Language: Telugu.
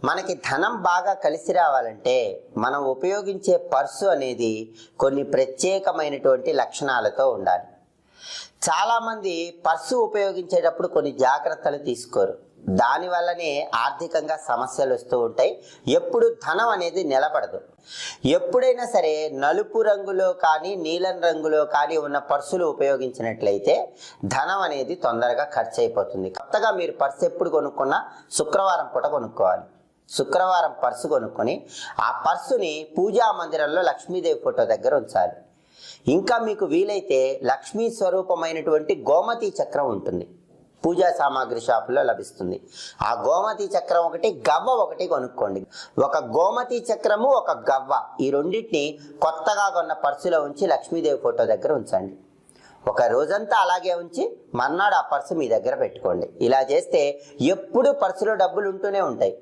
మనకి ధనం బాగా కలిసి రావాలంటే మనం ఉపయోగించే పర్సు అనేది కొన్ని ప్రత్యేకమైనటువంటి లక్షణాలతో ఉండాలి. చాలామంది పర్సు ఉపయోగించేటప్పుడు కొన్ని జాగ్రత్తలు తీసుకోరు. దానివల్లనే ఆర్థికంగా సమస్యలు వస్తూ ఉంటాయి. ఎప్పుడు ధనం అనేది నిలబడదు. ఎప్పుడైనా సరే నలుపు రంగులో కానీ నీలం రంగులో కానీ ఉన్న పర్సులు ఉపయోగించినట్లయితే ధనం అనేది తొందరగా ఖర్చు అయిపోతుంది. కొత్తగా మీరు పర్సు ఎప్పుడు కొనుక్కున్నా శుక్రవారం పూట కొనుక్కోవాలి. శుక్రవారం పర్సు కొనుక్కొని ఆ పర్సుని పూజా మందిరంలో లక్ష్మీదేవి ఫోటో దగ్గర ఉంచాలి. ఇంకా మీకు వీలైతే లక్ష్మీ స్వరూపమైనటువంటి గోమతి చక్రం ఉంటుంది, పూజా సామాగ్రి షాపులో లభిస్తుంది. ఆ గోమతి చక్రం ఒకటి, గవ్వ ఒకటి కొనుక్కోండి. ఒక గోమతి చక్రము, ఒక గవ్వ, ఈ రెండింటిని కొత్తగా కొన్న పర్సులో ఉంచి లక్ష్మీదేవి ఫోటో దగ్గర ఉంచండి. ఒక రోజంతా అలాగే ఉంచి మర్నాడు ఆ పర్సు మీ దగ్గర పెట్టుకోండి. ఇలా చేస్తే ఎప్పుడు పర్సులో డబ్బులు ఉంటూనే ఉంటాయి.